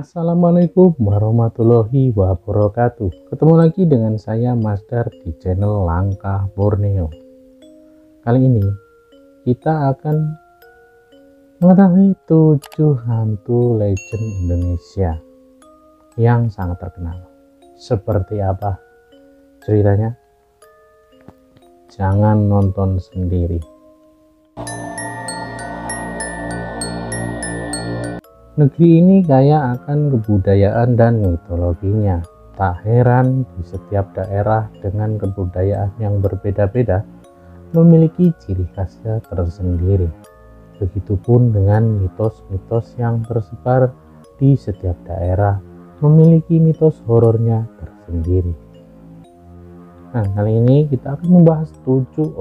Assalamualaikum warahmatullahi wabarakatuh. Ketemu lagi dengan saya Mas Dar di channel Langkah Borneo. Kali ini kita akan mengetahui 7 hantu legend Indonesia yang sangat terkenal. Seperti apa ceritanya? Jangan nonton sendiri. Negeri ini kaya akan kebudayaan dan mitologinya. Tak heran di setiap daerah dengan kebudayaan yang berbeda-beda memiliki ciri khasnya tersendiri. Begitupun dengan mitos-mitos yang tersebar di setiap daerah memiliki mitos horornya tersendiri. Nah, kali ini kita akan membahas 7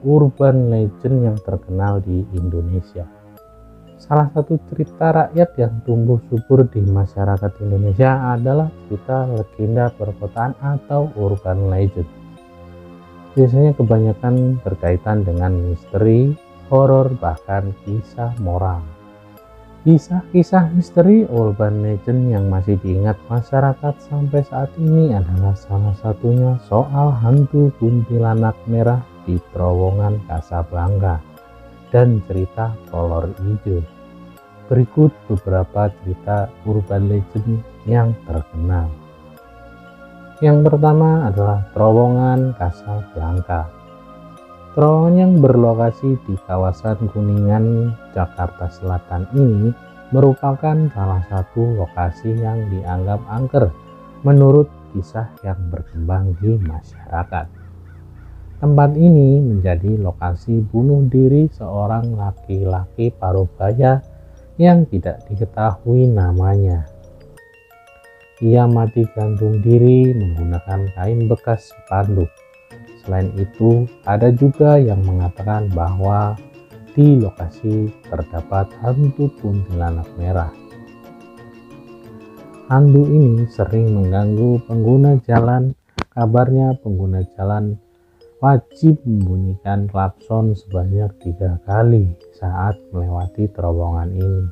urban legend yang terkenal di Indonesia. Salah satu cerita rakyat yang tumbuh subur di masyarakat Indonesia adalah cerita legenda perkotaan atau urban legend. Biasanya kebanyakan berkaitan dengan misteri, horor, bahkan kisah moral. Kisah-kisah misteri urban legend yang masih diingat masyarakat sampai saat ini adalah salah satunya soal hantu kuntilanak merah di terowongan Casablanca dan cerita kolor hijau. Berikut beberapa cerita urban legend yang terkenal. Yang pertama adalah terowongan Casablanca. Terowongan yang berlokasi di kawasan Kuningan, Jakarta Selatan ini merupakan salah satu lokasi yang dianggap angker menurut kisah yang berkembang di masyarakat. Tempat ini menjadi lokasi bunuh diri seorang laki-laki parubaya yang tidak diketahui namanya. Ia mati gantung diri menggunakan kain bekas spanduk. Selain itu, ada juga yang mengatakan bahwa di lokasi terdapat hantu kuntilanak merah. Hantu ini sering mengganggu pengguna jalan. Kabarnya pengguna jalan wajib membunyikan klakson sebanyak 3 kali saat melewati terowongan ini.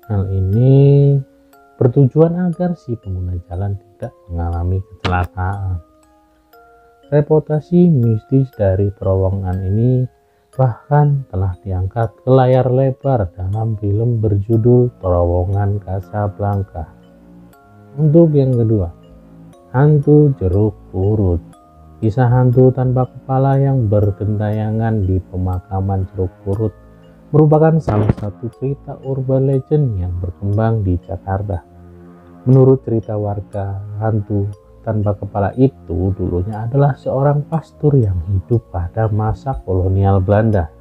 Hal ini bertujuan agar si pengguna jalan tidak mengalami kecelakaan. Reputasi mistis dari terowongan ini bahkan telah diangkat ke layar lebar dalam film berjudul Terowongan Casablanca. Untuk yang kedua, hantu jeruk purut. Kisah hantu tanpa kepala yang bergentayangan di pemakaman jeruk purut merupakan salah satu cerita urban legend yang berkembang di Jakarta. Menurut cerita warga, hantu tanpa kepala itu dulunya adalah seorang pastor yang hidup pada masa kolonial Belanda.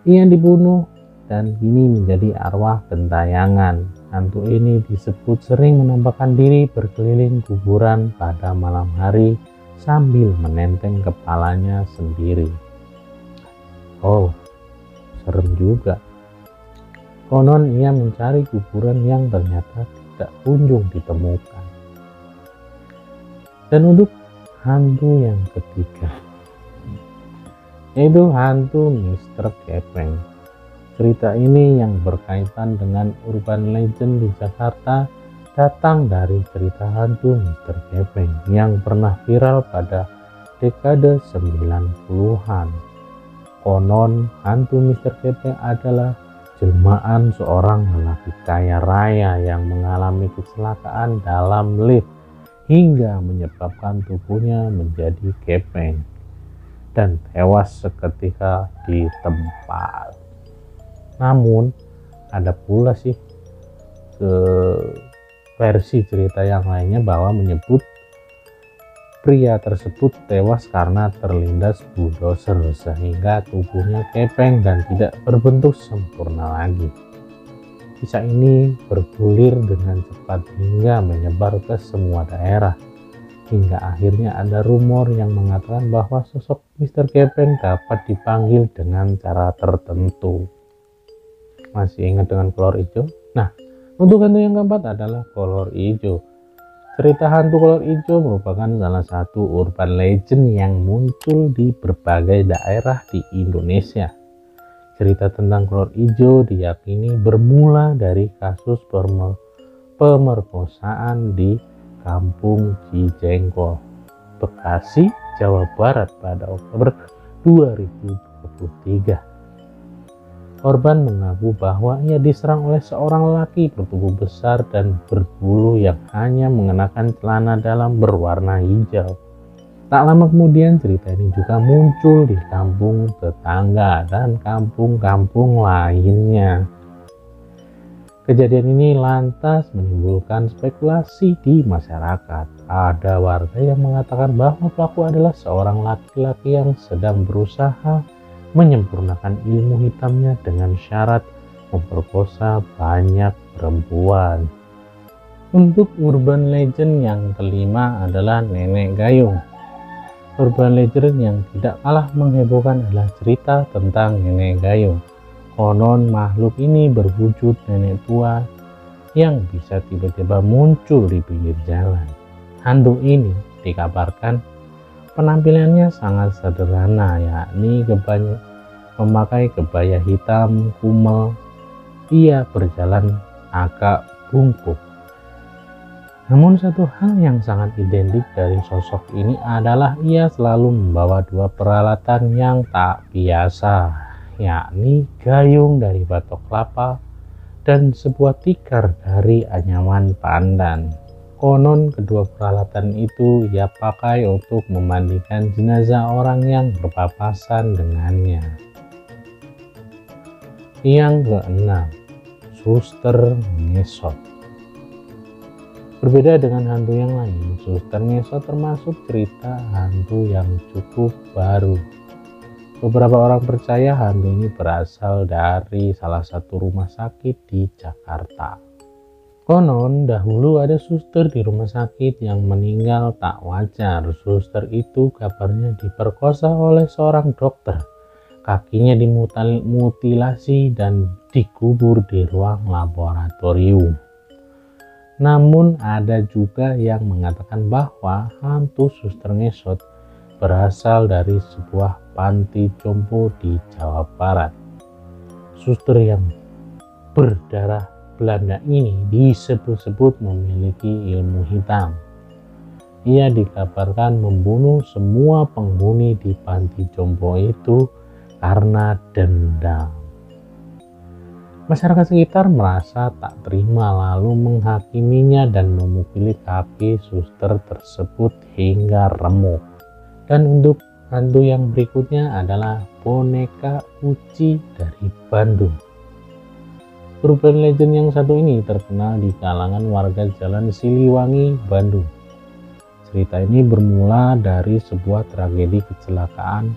Ia dibunuh dan kini menjadi arwah gentayangan. Hantu ini disebut sering menampakkan diri berkeliling kuburan pada malam hari sambil menenteng kepalanya sendiri. Oh, serem juga. Konon ia mencari kuburan yang ternyata tidak kunjung ditemukan. Dan untuk hantu yang ketiga, yaitu hantu Mr. Gepeng. Cerita ini yang berkaitan dengan urban legend di Jakarta datang dari cerita hantu Mr. Gepeng yang pernah viral pada dekade 90-an. Konon hantu Mr. Gepeng adalah jelmaan seorang lelaki kaya raya yang mengalami kecelakaan dalam lift hingga menyebabkan tubuhnya menjadi gepeng dan tewas seketika di tempat. Namun ada pula sih versi cerita yang lainnya bahwa menyebut pria tersebut tewas karena terlindas bulldozer sehingga tubuhnya kepeng dan tidak berbentuk sempurna lagi. Kisah ini bergulir dengan cepat hingga menyebar ke semua daerah, hingga akhirnya ada rumor yang mengatakan bahwa sosok Mr. Gepeng dapat dipanggil dengan cara tertentu. Masih ingat dengan kolor hijau? Nah, untuk hantu yang keempat adalah kolor hijau. Cerita hantu kolor hijau merupakan salah satu urban legend yang muncul di berbagai daerah di Indonesia. Cerita tentang kolor hijau diyakini bermula dari kasus pemerkosaan di Kampung Cijengkol, Bekasi, Jawa Barat pada Oktober 2023. Korban mengaku bahwa ia diserang oleh seorang lelaki bertubuh besar dan berbulu yang hanya mengenakan celana dalam berwarna hijau. Tak lama kemudian cerita ini juga muncul di kampung tetangga dan kampung-kampung lainnya. Kejadian ini lantas menimbulkan spekulasi di masyarakat. Ada warga yang mengatakan bahwa pelaku adalah seorang laki-laki yang sedang berusaha menyempurnakan ilmu hitamnya dengan syarat memperkosa banyak perempuan. Untuk urban legend yang kelima adalah Nenek Gayung. Urban legend yang tidak kalah menghebohkan adalah cerita tentang Nenek Gayung. Konon makhluk ini berwujud nenek tua yang bisa tiba-tiba muncul di pinggir jalan. Hantu ini dikabarkan penampilannya sangat sederhana, yakni memakai kebaya hitam kumel. Ia berjalan agak bungkuk. Namun satu hal yang sangat identik dari sosok ini adalah ia selalu membawa dua peralatan yang tak biasa, yakni gayung dari batok kelapa dan sebuah tikar dari anyaman pandan. Konon kedua peralatan itu ia pakai untuk memandikan jenazah orang yang berpapasan dengannya. Yang keenam, Suster Ngesot. Berbeda dengan hantu yang lain, Suster Ngesot termasuk cerita hantu yang cukup baru. Beberapa orang percaya hantu ini berasal dari salah satu rumah sakit di Jakarta. Konon dahulu ada suster di rumah sakit yang meninggal tak wajar. Suster itu kabarnya diperkosa oleh seorang dokter. Kakinya dimutilasi dan dikubur di ruang laboratorium. Namun ada juga yang mengatakan bahwa hantu Suster Ngesot berasal dari sebuah panti jompo di Jawa Barat. Suster yang berdarah Belanda ini disebut-sebut memiliki ilmu hitam. Ia dikabarkan membunuh semua penghuni di panti jompo itu karena dendam. Masyarakat sekitar merasa tak terima lalu menghakiminya dan memukuli kaki suster tersebut hingga remuk. Dan untuk hantu yang berikutnya adalah boneka Uci dari Bandung. Urban legend yang satu ini terkenal di kalangan warga Jalan Siliwangi, Bandung. Cerita ini bermula dari sebuah tragedi kecelakaan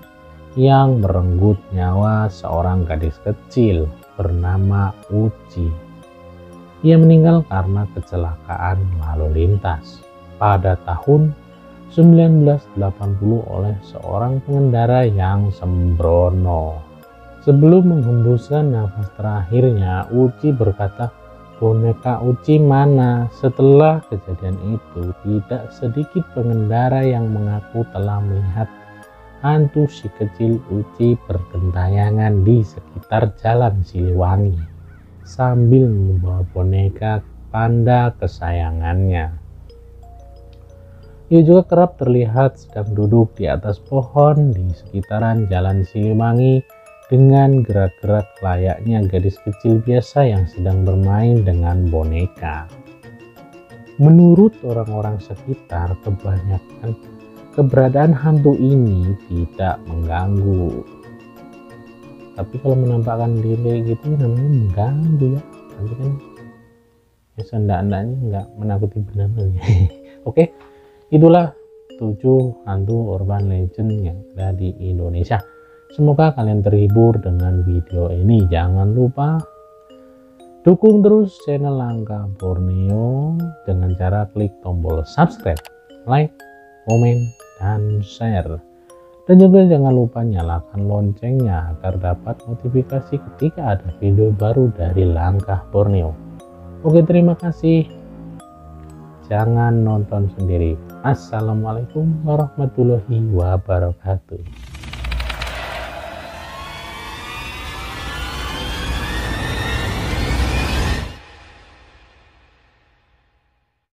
yang merenggut nyawa seorang gadis kecil bernama Uci. Ia meninggal karena kecelakaan lalu lintas pada tahun 1980 oleh seorang pengendara yang sembrono. Sebelum menghembuskan nafas terakhirnya, Uci berkata, "Boneka Uci mana?" Setelah kejadian itu, tidak sedikit pengendara yang mengaku telah melihat hantu si kecil Uci bergentayangan di sekitar Jalan Siliwangi sambil membawa boneka panda kesayangannya. Ia juga kerap terlihat sedang duduk di atas pohon di sekitaran Jalan Siliwangi dengan gerak-gerak layaknya gadis kecil biasa yang sedang bermain dengan boneka. Menurut orang-orang sekitar, keberadaan hantu ini tidak mengganggu. Tapi kalau menampakkan diri gitu namanya mengganggu ya. Nanti kan ya seendak-endaknya nggak menakuti benar-benar. Oke, itulah 7 hantu urban legend yang ada di Indonesia. Semoga kalian terhibur dengan video ini. Jangan lupa dukung terus channel Langkah Borneo dengan cara klik tombol subscribe, like, komen, dan share. Dan juga jangan lupa nyalakan loncengnya agar dapat notifikasi ketika ada video baru dari Langkah Borneo. Oke, terima kasih. Jangan nonton sendiri. Assalamualaikum warahmatullahi wabarakatuh.